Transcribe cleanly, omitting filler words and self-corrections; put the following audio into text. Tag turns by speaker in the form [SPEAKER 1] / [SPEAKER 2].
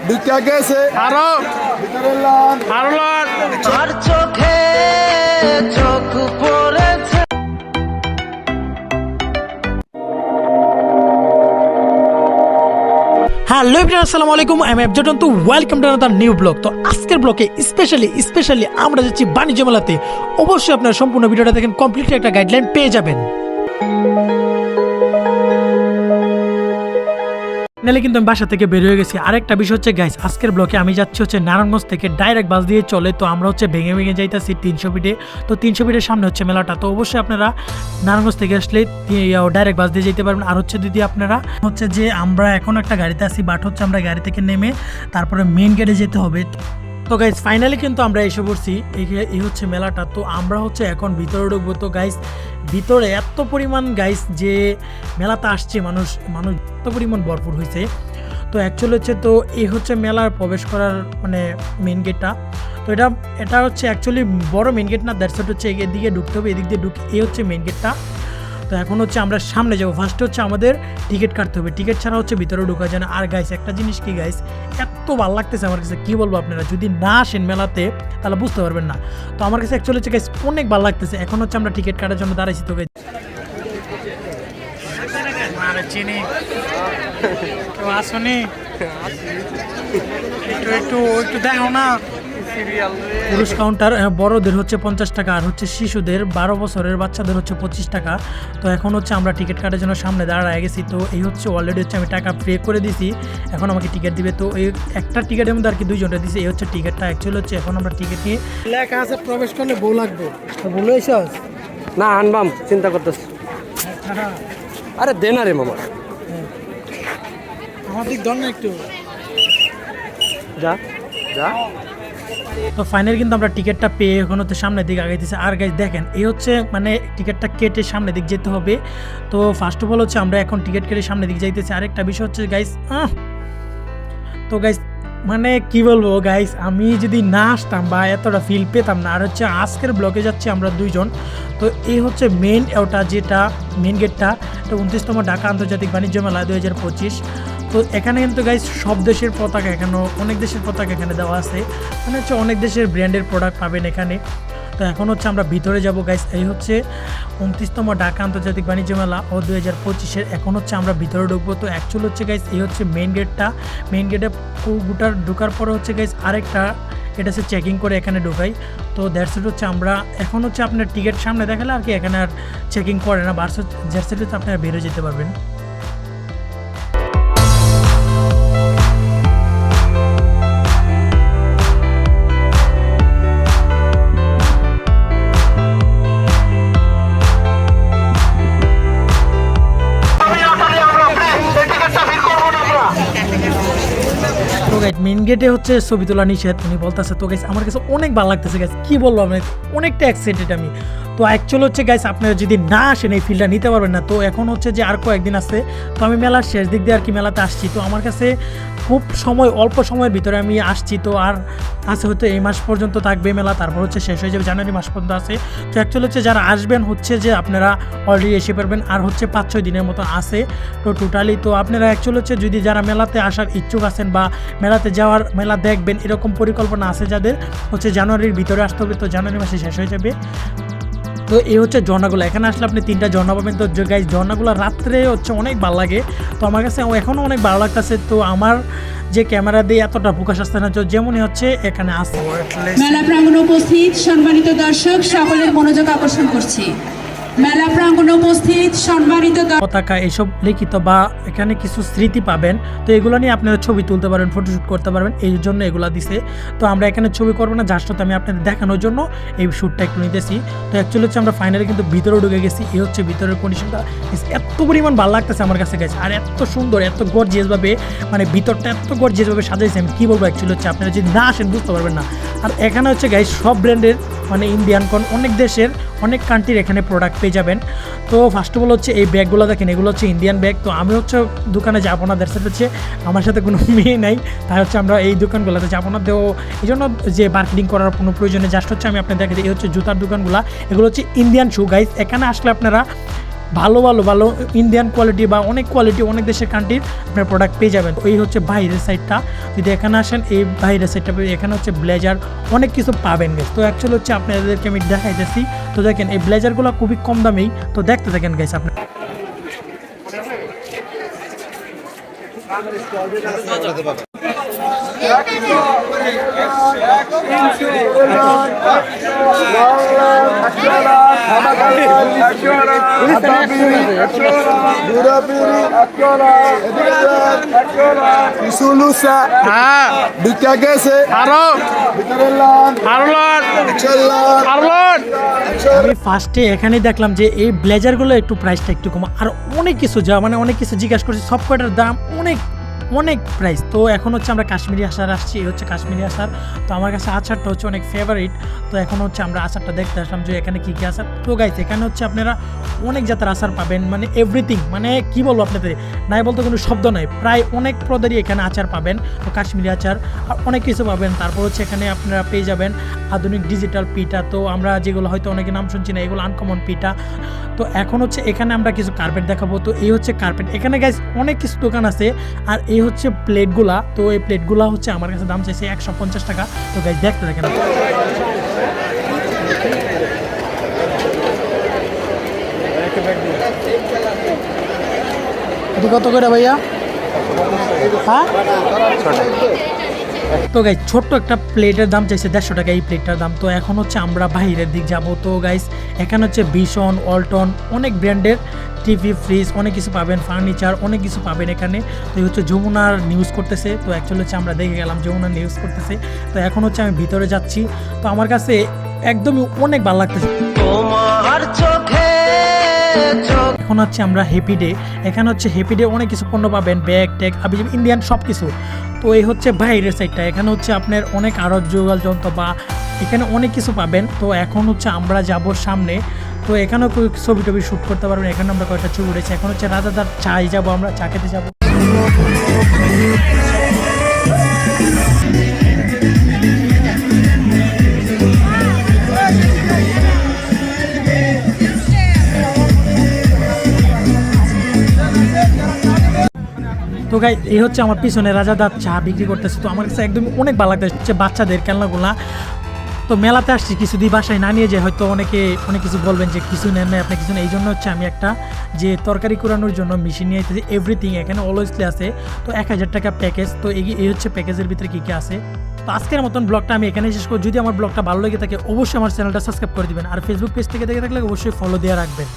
[SPEAKER 1] ঢুকা গেছে
[SPEAKER 2] আরো
[SPEAKER 1] ভিতরের লান
[SPEAKER 2] আরো লট
[SPEAKER 3] আর চোখে চোখ পড়েছে।
[SPEAKER 4] হ্যালো এভরিওয়ান, আসসালামু আলাইকুম। আমি এফজেটন, তো welcome to another new blog. তো আজকের ব্লগে স্পেশালি আমরা যাচ্ছি বাণিজ্য মেলাতে। অবশ্যই আপনারা সম্পূর্ণ ভিডিওটা দেখেন, কমপ্লিটলি একটা গাইডলাইন পেয়ে যাবেন। নাহলে কিন্তু আমি বাসা থেকে বের হয়ে গেছি। আরেকটা বিষয় হচ্ছে গাইস, আজকের ব্লকে আমি যাচ্ছি হচ্ছে নারায়ণগঞ্জ থেকে ডাইরেক্ট বাস দিয়ে চলে। তো আমরা হচ্ছে ভেঙে যাইতেছি 300 ফিটে। তো 300 ফিটের সামনে হচ্ছে মেলাটা। তো অবশ্যই আপনারা নারায়ণগঞ্জ থেকে আসলে ডাইরেক্ট বাস দিয়ে যেতে পারবেন। আর হচ্ছে যদি আপনারা হচ্ছে যে আমরা এখন একটা গাড়িতে আছি, বাট হচ্ছে আমরা গাড়ি থেকে নেমে তারপরে মেইন গেটে যেতে হবে। তো গাইস ফাইনালি কিন্তু আমরা এসে পড়ছি। এই হচ্ছে মেলাটা। তো আমরা হচ্ছে এখন ভিতরে ঢুকবো। তো গাইস ভিতরে এত পরিমাণ গাইস যে মেলাতে আসছে মানুষ এত পরিমাণ ভরপুর হয়েছে। তো অ্যাকচুয়ালি হচ্ছে তো এই হচ্ছে মেলার প্রবেশ করার মানে মেন গেটটা। তো এটা হচ্ছে অ্যাকচুয়ালি বড় মেন গেট না, দ্যাটস হচ্ছে এদিকে ঢুকতে হবে, এদিক দিয়ে ঢুকে এই হচ্ছে মেন গেটটা। তো এখন হচ্ছে আমরা সামনে যাবো। ফার্স্টে হচ্ছে আমাদের টিকিট কাটতে হবে, টিকিট ছাড়া হচ্ছে ভিতরে ঢোকা যায় না। আর গাইস একটা জিনিস কি গাইস, এত ভালো লাগতেছে আমার কাছে, কি বলবো, আপনারা যদি না আসেন মেলাতে তাহলে বুঝতে পারবেন না। তো আমার কাছে অ্যাকচুয়ালি হচ্ছে গাইস অনেক ভালো লাগতেছে। এখন হচ্ছে আমরা টিকিট কাটার জন্য দাঁড়াইছি। তো গাইস চিনি আসনি একটু দেখো না। পুরুষ কাউন্টার বড়দের হচ্ছে 50 টাকা, আর হচ্ছে শিশুদের 12 বছরের বাচ্চাদের হচ্ছে 25 টাকা। তো এখন হচ্ছে আমরা টিকিট কাটার জন্য সামনে দাঁড়ায় গেছি। তো এই হচ্ছে অলরেডি হচ্ছে আমি টাকা পে করে দিছি, এখন আমাকে টিকিট দিবে। তো এই একটা টিকিটের মধ্যে আর কি 2 জনটা দিছে। এই হচ্ছে টিকিটটা। অ্যাকচুয়ালি হচ্ছে এখন আমরা টিকিট নিয়ে লেখা আছে প্রবেশ করলে বউ লাগবে। তো বলে এসেছ
[SPEAKER 5] না আনবাম চিন্তা করতেছি। আরে দে না রে মামা,
[SPEAKER 4] আমার দিক ধর না একটু
[SPEAKER 5] যা যা।
[SPEAKER 4] তো ফাইনালি কিন্তু আমরা টিকিটটা পেয়ে এখন হচ্ছে সামনের দিকে আগাইতেছি। আর গাইজ দেখেন এই হচ্ছে মানে টিকিটটা কেটে সামনের দিক যেতে হবে। তো ফার্স্ট অফ অল হচ্ছে আমরা এখন টিকিট কেটে সামনের দিকে যাইতেছি। আরেকটা বিষয় হচ্ছে গাইজ, তো গাইজ মানে কি বলবো গাইজ, আমি যদি না আসতাম বা এতটা ফিল পেতাম না। আর হচ্ছে আজকের ব্লকে যাচ্ছি আমরা 2 জন। তো এই হচ্ছে মেন যেটা মেন গেটটা, এটা 29তম ঢাকা আন্তর্জাতিক বাণিজ্য মেলা 2025। তো এখানে কিন্তু গাইজ সব দেশের পতাকা, এখানে অনেক দেশের পতাকা এখানে দেওয়া আছে, মানে হচ্ছে অনেক দেশের ব্র্যান্ডের প্রোডাক্ট পাবেন এখানে। তো এখন হচ্ছে আমরা ভিতরে যাব গাইজ। এই হচ্ছে 29তম ঢাকা আন্তর্জাতিক বাণিজ্য মেলা 2025-এর। এখন হচ্ছে আমরা ভিতরে ঢুকবো। তো অ্যাকচুয়ালি হচ্ছে গাইজ এই হচ্ছে মেইন গেটটা। মেইন গেটে ঢোকার পরে হচ্ছে গাইজ আরেকটা এটা হচ্ছে চেকিং করে এখানে ঢোকাই। তো দ্যাটস ইট হচ্ছে আমরা এখন হচ্ছে আপনার টিকিট সামনে দেখালে আর কি এখানে আর চেকিং করে না, দ্যাটস ইট হচ্ছে আপনারা বেরো যেতে পারবেন। মেইন গেটে হচ্ছে ছবি তোলা নিষেধ, উনি বলতেছে। তো গাইস আমার কাছে অনেক ভালো লাগতেছে গাইস, কি বলবো, আমি অনেকটা এক্সাইটেড আমি। তো অ্যাকচুয়ালি হচ্ছে গাইস আপনারা যদি না আসেন এই ফিল্ডটা নিতে পারবেন না। তো এখন হচ্ছে যে আর কয়েকদিন আছে, তো আমি মেলার শেষ দিক দিয়ে আর কি মেলাতে আসছি। তো আমার কাছে খুব অল্প সময়ের ভিতরে আমি আসছি। তো আর আছে হয়তো এই মাস পর্যন্ত থাকবে মেলা, তারপর হচ্ছে শেষ হয়ে যাবে, জানুয়ারি মাস পর্যন্ত আছে। তো অ্যাকচুয়ালি হচ্ছে যারা আসবেন হচ্ছে যে আপনারা অলরেডি এসে পারবেন। আর হচ্ছে 5-6 দিনের মতো আছে তো টোটালি। তো আপনারা অ্যাকচুয়ালি হচ্ছে যদি যারা মেলাতে আসার ইচ্ছুক আছেন বা মেলাতে যাওয়ার, মেলা দেখবেন এরকম পরিকল্পনা আছে যাদের, হচ্ছে জানুয়ারির ভিতরে আসতে হবে। তো জানুয়ারি মাসে শেষ হয়ে যাবে। তো এই হচ্ছে ঝর্ণাগুলো, এখানে আসলে আপনি 3টা ঝর্ণা পাবেন। তো গাইস ঝর্ণাগুলো রাত্রে হচ্ছে অনেক ভালো লাগে। তো আমার কাছে এখনও অনেক ভালো লাগতেছে। তো আমার যে ক্যামেরা দিয়ে এতটা ফোকাস আসতে না, যেমনই হচ্ছে এখানে আসছে।
[SPEAKER 6] মেলা প্রাঙ্গণে উপস্থিত সম্মানিত দর্শক সকলের মনোযোগ আকর্ষণ করছি। মেলা প্রাঙ্গণে উপস্থিত সম্মানিত
[SPEAKER 4] পতাকা এসব লিখিত বা এখানে কিছু স্মৃতি পাবেন। তো এগুলো নিয়ে আপনারা ছবি তুলতে পারবেন, ফটোশ্যুট করতে পারবেন, এই জন্য এগুলো দিছে। তো আমরা এখানে ছবি করবো না, জাস্ট আমি আপনাদের দেখানোর জন্য এই শ্যুটটা একটু নিতেছি। তো অ্যাকচুয়ালি হচ্ছে আমরা ফাইনালি কিন্তু ভিতরে ঢুকে গেছি। এই হচ্ছে ভিতরের কন্ডিশনটা, এত পরিমাণ ভালো লাগতেছে আমার কাছে গেছে। আর এত সুন্দর, এত গর্জিয়াসভাবে, মানে ভিতরটা এত গর্জিয়াসভাবে সাজাইছে, আমি কী বলবো। অ্যাকচুয়ালি হচ্ছে আপনারা যদি না আসেন বুঝতে পারবেন না। আর এখানে হচ্ছে গাইস সব ব্র্যান্ডের, মানে ইন্ডিয়ান অনেক দেশের অনেক কান্ট্রির এখানে প্রোডাক্ট পেয়ে যাবেন। তো ফার্স্ট অফ অল হচ্ছে এই ব্যাগগুলো দেখেন, এগুলো হচ্ছে ইন্ডিয়ান ব্যাগ। তো আমি হচ্ছে দোকানে যাবো না, দ্যাটস হচ্ছে আমার সাথে কোনো মেয়ে নাই, তাই হচ্ছে আমরা এই দোকানগুলোতে যাবো না। তো এই জন্য যে মার্কেটিং করার কোনো প্রয়োজনে জাস্ট হচ্ছে আমি আপনাদের দেখে দিই। এই হচ্ছে জুতার দোকানগুলো, এগুলো হচ্ছে ইন্ডিয়ান শু গাইস। এখানে আসলে আপনারা ভালো ভালো ভালো ইন্ডিয়ান কোয়ালিটি বা অনেক কোয়ালিটি অনেক দেশের কান্ট্রির আপনার প্রোডাক্ট পেয়ে যাবেন। এই হচ্ছে বাইরের সাইডটা, যদি এখানে আসেন এই বাইরের সাইডটা এখানে হচ্ছে ব্লেজার অনেক কিছু পাবেন গাইস। তো অ্যাকচুয়ালি হচ্ছে আপনাদেরকে আমি দেখাইতেছি। তো দেখেন এই ব্লেজারগুলো খুবই কম দামেই, তো দেখতে থাকেন গাইস আপনি।
[SPEAKER 1] Isulusa. Bika gese.
[SPEAKER 5] আরো
[SPEAKER 1] Bitareর লান.
[SPEAKER 5] আরো লট
[SPEAKER 1] Action লান.
[SPEAKER 5] আরো লট।
[SPEAKER 4] আমি ফার্স্টে এখানেই দেখলাম যে এই ব্লেজারগুলো একটু প্রাইসটা একটু কম, আর অনেক কিছু যা মানে অনেক কিছু জিজ্ঞাসা করছি, সব কয়টার দাম অনেক অনেক প্রাইস। তো এখন হচ্ছে আমরা কাশ্মীরি আচার আসছি, এই হচ্ছে কাশ্মীরি আচার। তো আমার কাছে আচারটা হচ্ছে অনেক ফেভারিট। তো এখন হচ্ছে আমরা আচারটা দেখতে আসলাম যে এখানে কী কী আচার। তো গাইস এখানে হচ্ছে আপনারা অনেক জাতের আচার পাবেন, মানে এভরিথিং, মানে কি বলবো আপনাদের, নাই বলতে কোনো শব্দ নাই, প্রায় অনেক পদেরই এখানে আচার পাবেন। তো কাশ্মীরি আচার আর অনেক কিছু পাবেন। তারপর হচ্ছে এখানে আপনারা পেয়ে যাবেন আধুনিক ডিজিটাল পিঠা। তো আমরা যেগুলো হয়তো অনেকে নাম শুনছি না, এগুলো আনকমন পিঠা। তো এখন হচ্ছে এখানে আমরা কিছু কার্পেট দেখাবো। তো এই হচ্ছে কার্পেট, এখানে গাইস অনেক কিছু দোকান আছে। আর এই হচ্ছে প্লেটগুলা। তো এই প্লেটগুলা হচ্ছে আমার কাছে দাম চাইছে 150 টাকা। তো গাইস দেখতে দেখেন কত করে ভাইয়া? হ্যাঁ, তো গাইস ছোট্ট একটা প্লেটের দাম চাইছে 150 টাকা এই প্লেটটার দাম। তো এখন হচ্ছে আমরা বাইরের দিক যাব। তো গাইস এখানে হচ্ছে ভিশন, ওয়ালটন, অনেক ব্র্যান্ডের টিভি, ফ্রিজ, অনেক কিছু পাবেন, ফার্নিচার অনেক কিছু পাবেন এখানে। তো এই হচ্ছে যমুনার নিউজ করতেছে। তো অ্যাকচুয়ালি হচ্ছে আমরা দেখে গেলাম যমুনার নিউজ করতেছে। তো এখন হচ্ছে আমি ভিতরে যাচ্ছি। তো আমার কাছে একদমই অনেক ভালো লাগতেছে।
[SPEAKER 3] তোমার চোখে চোখ
[SPEAKER 4] এখন হচ্ছে আমরা হ্যাপি ডে, এখানে হচ্ছে হ্যাপি ডে অনেক কিছু পণ্য পাবেন, ব্যাগ ট্যাগ আবি ইন্ডিয়ান সব কিছু। তো এই হচ্ছে বাইরের সাইডটা, এখানে হচ্ছে আপনার অনেক আরও যোগাল যন্ত্র বা এখানে অনেক কিছু পাবেন। তো এখন হচ্ছে আমরা যাব সামনে। তো এখানেও ছবি টবি শ্যুট করতে পারবেন। এখানে আমরা কয়েকটা ছবি উঠেছি। এখন হচ্ছে রাজাদার চাই যাবো, আমরা চা খেতে যাবো। তো গাই এই হচ্ছে আমার পিছনে রাজাদার চা বিক্রি করতেছে। তো আমার কাছে একদম অনেক ভালো লাগতেছে হচ্ছে বাচ্চাদের খেলনাগুলা। তো মেলাতে আসছি, কিছু দিয়ে বাসায় না নিয়ে যায়, হয়তো অনেকে অনেক কিছু বলবেন যে কিছু নেন নাই আপনি, কিছু নেই। এই জন্য হচ্ছে আমি একটা যে তরকারি কুড়ানোর জন্য মেশিন নিয়ে আসতেছি। এভরিথিং এখানে অলওয়েজলি আছে। তো 1000 টাকা প্যাকেজ। তো এই হচ্ছে প্যাকেজের ভিতরে কী কী আছে। তো আজকের মতন ব্লগটা আমি এখানে শেষ করি। যদি আমার ব্লগটা ভালো লেগে থাকে অবশ্যই আমার চ্যানেলটা সাবস্ক্রাইব করে দিবেন, আর ফেসবুক পেজ থেকে দেখে থাকলে অবশ্যই ফলো দিয়ে রাখবেন।